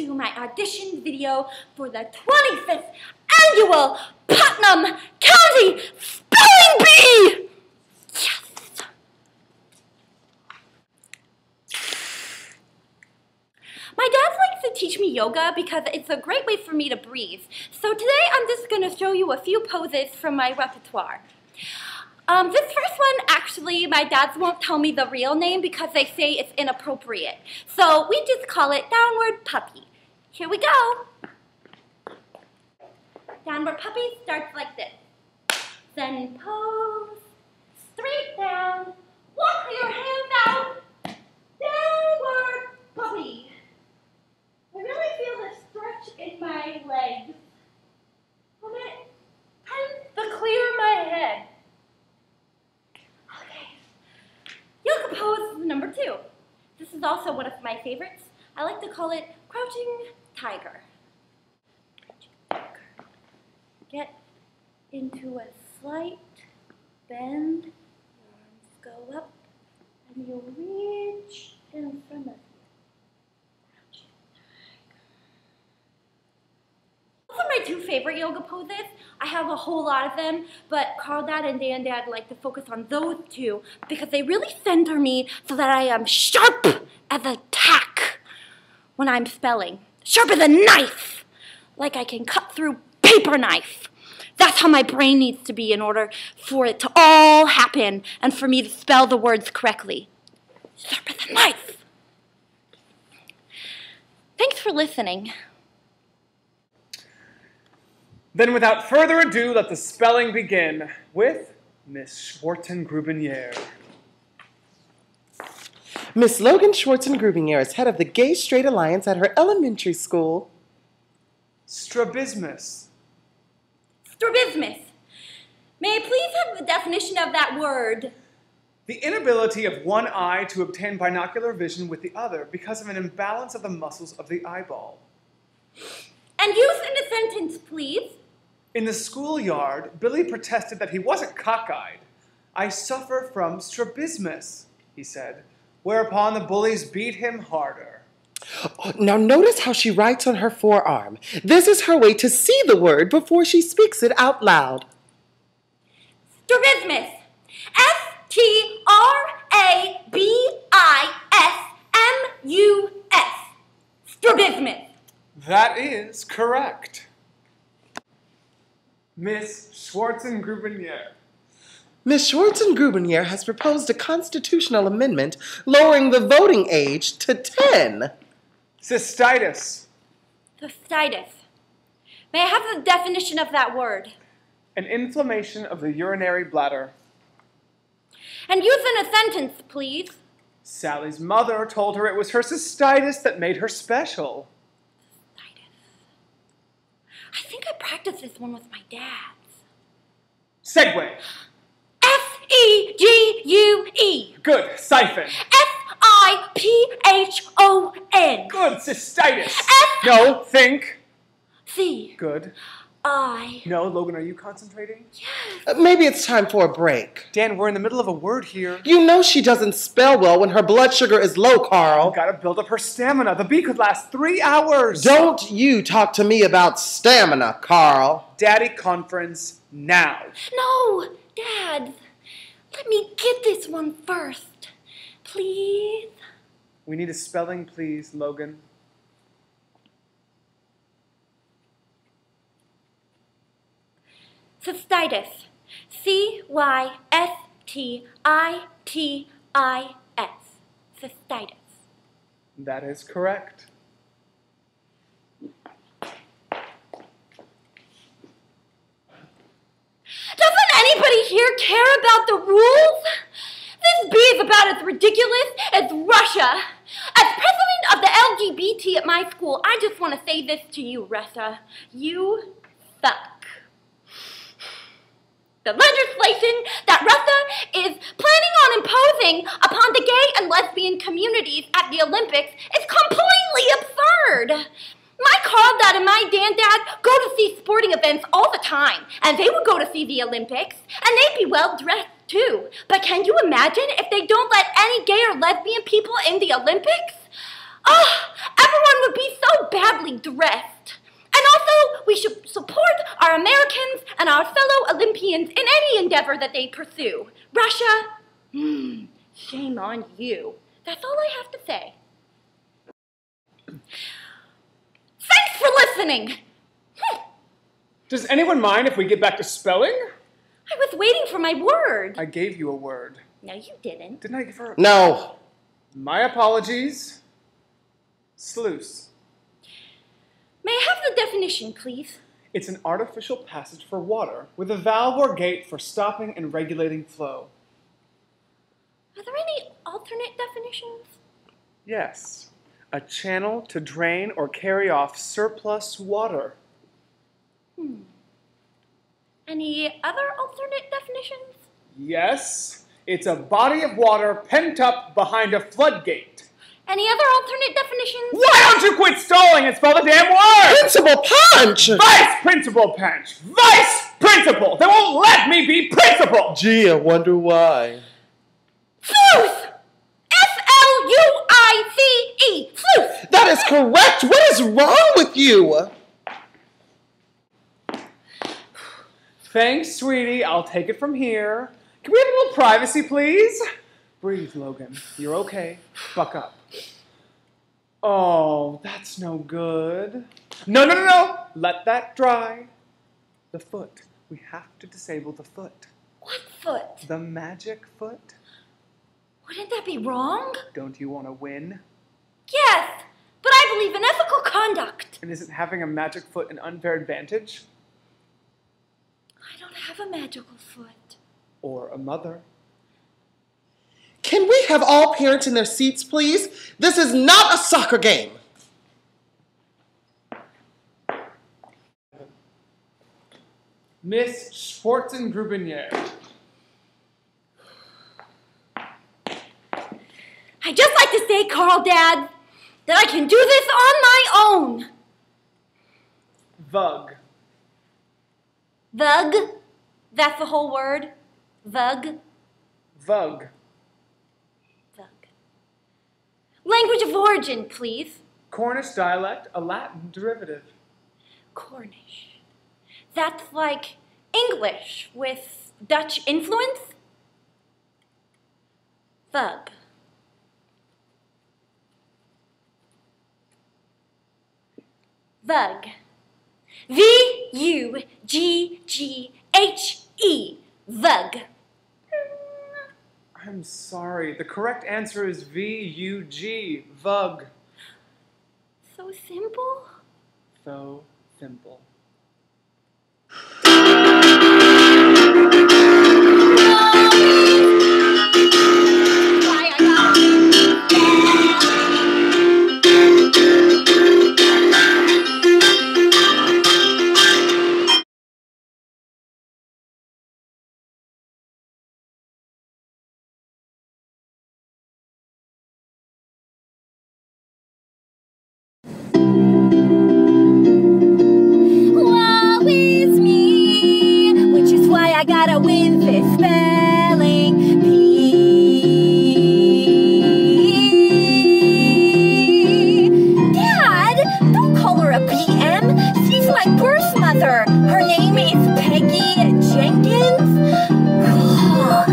to my audition video for the 25th Annual Putnam County Spelling Bee! Yes! My dad likes to teach me yoga because it's a great way for me to breathe. So today I'm just going to show you a few poses from my repertoire. This first one, actually, my dads won't tell me the real name because they say it's inappropriate. So we just call it Downward Puppy. Here we go. Downward Puppy starts like this. Then pose, straight down, walk your hands out, Downward Puppy. I really feel the stretch in my legs. Hold it. Time to clear my head. Yoga pose number 2. This is also one of my favorites. I like to call it Crouching Tiger. Get into a slight bend. Your arms go up and you'll reach in front of you. Crouching Tiger. Those are my 2 favorite yoga poses. I have a whole lot of them, but Carl Dad and Dan Dad like to focus on those 2 because they really center me so that I am sharp as a tack when I'm spelling. Sharp as a knife, like I can cut through paper knife. That's how my brain needs to be in order for it to all happen and for me to spell the words correctly. Sharp as a knife. Thanks for listening. Then without further ado, let the spelling begin with Miss Schwartzen-Grubenier. Miss Logan Schwartzen-Grubenier is head of the Gay Straight Alliance at her elementary school. Strabismus. Strabismus. May I please have the definition of that word? The inability of one eye to obtain binocular vision with the other because of an imbalance of the muscles of the eyeball. And use in a sentence, please. In the schoolyard, Billy protested that he wasn't cockeyed. I suffer from strabismus, he said, whereupon the bullies beat him harder. Now notice how she writes on her forearm. This is her way to see the word before she speaks it out loud. Strabismus. S-T-R-A-B-I-S-M-U-S. Strabismus. That is correct. Miss Schwartzen-Grubenier. Miss Schwartzen-Grubenier has proposed a constitutional amendment lowering the voting age to 10. Cystitis. Cystitis. May I have the definition of that word? An inflammation of the urinary bladder. And use in a sentence, please. Sally's mother told her it was her cystitis that made her special. I think I practiced this one with my dad's. Segue. S-E-G-U-E. Good. Siphon. S-I-P-H-O-N. Good. Cystitis. No, think. C. Good. I. No, Logan, are you concentrating? Yes. Maybe it's time for a break. Dan, we're in the middle of a word here. You know she doesn't spell well when her blood sugar is low, Carl. Gotta build up her stamina. The bee could last 3 hours. Don't you talk to me about stamina, Carl. Daddy conference now. No, Dad. Let me get this one first. Please. We need a spelling, please, Logan. Cystitis. C-Y-S-T-I-T-I-S. Cystitis. That is correct. Doesn't anybody here care about the rules? This bee is about as ridiculous as Russia. As president of the LGBT at my school, I just want to say this to you, Russia. You suck. The legislation that Russia is planning on imposing upon the gay and lesbian communities at the Olympics is completely absurd. My Carl Dad and my Dan Dad go to see sporting events all the time, and they would go to see the Olympics, and they'd be well dressed too. But can you imagine if they don't let any gay or lesbian people in the Olympics? Oh, everyone would be so badly dressed. And also, we should support our Americans and our fellow Olympians in any endeavor that they pursue. Russia, shame on you. That's all I have to say. Thanks for listening. Does anyone mind if we get back to spelling? I was waiting for my word. I gave you a word. No, you didn't. Didn't I give her? No. My apologies. Sluice. May I have the definition, please? It's an artificial passage for water with a valve or gate for stopping and regulating flow. Are there any alternate definitions? Yes. A channel to drain or carry off surplus water. Any other alternate definitions? Yes. It's a body of water pent up behind a floodgate. Any other alternate definitions? Why don't you quit stalling and spell the damn word? Principal Punch! Vice Principal Punch! Vice Principal! They won't let me be principal! Gee, I wonder why. Sleuth! S-L-U-I-C-E! Sleuth! That is correct! What is wrong with you? Thanks, sweetie. I'll take it from here. Can we have a little privacy, please? Breathe, Logan. You're okay. Buck up. Oh, that's no good. No. Let that dry. The foot. We have to disable the foot. What foot? The magic foot. Wouldn't that be wrong? Don't you want to win? Yes, but I believe in ethical conduct. And isn't having a magic foot an unfair advantage? I don't have a magical foot. Or a mother? Can we have all parents in their seats, please? This is not a soccer game. Miss Schwarzengrubenier. I'd just like to say, Carl, Dad, that I can do this on my own. Vug. Vug? That's the whole word? Vug? Vug. Vug. Language of origin, please. Cornish dialect, a Latin derivative. Cornish. That's like English with Dutch influence? Vug. Vug. V-U-G-G-H-E. Vug. I'm sorry. The correct answer is V-U-G. Vug. So simple? So simple. Woe is me, which is why I gotta win this spelling bee. Dad, don't call her a PM. She's my birth mother. Her name is Peggy Jenkins. God.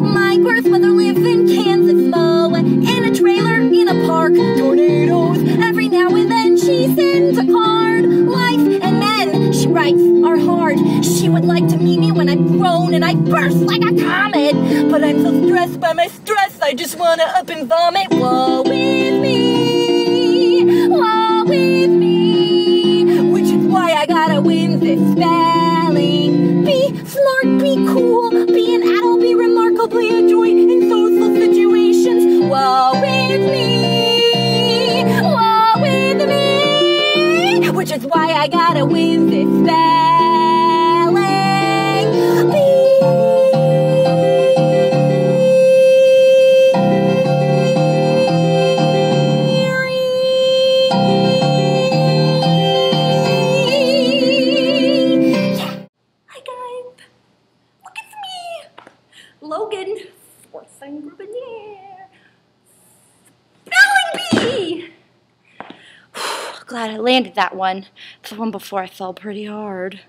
My birth mother lives in Kansas, Mo, in a trailer in a park. Tornadoes every now and then. She sends a card. Life and men, she writes, are hard. She would like to meet me when I'm grown and I burst like a comet. But I'm so stressed by my stress, I just wanna up and vomit. Woe is me, woe is me, which is why I gotta win this spelling. Be smart, be cool, be an adult, be remarkably a joy in social situations. Woe is me, woe is me, which is why I gotta win this spelling bee. Hi guys, look it's me, Logan Schwarzengrubenier. see. Glad I landed that one. The one before I fell pretty hard.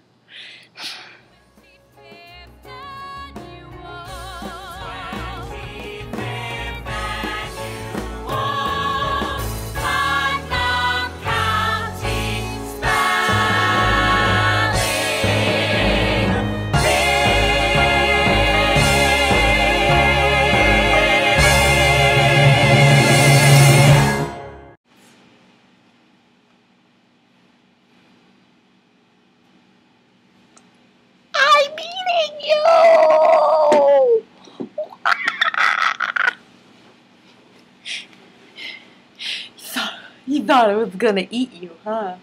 You thought it was gonna eat you, huh?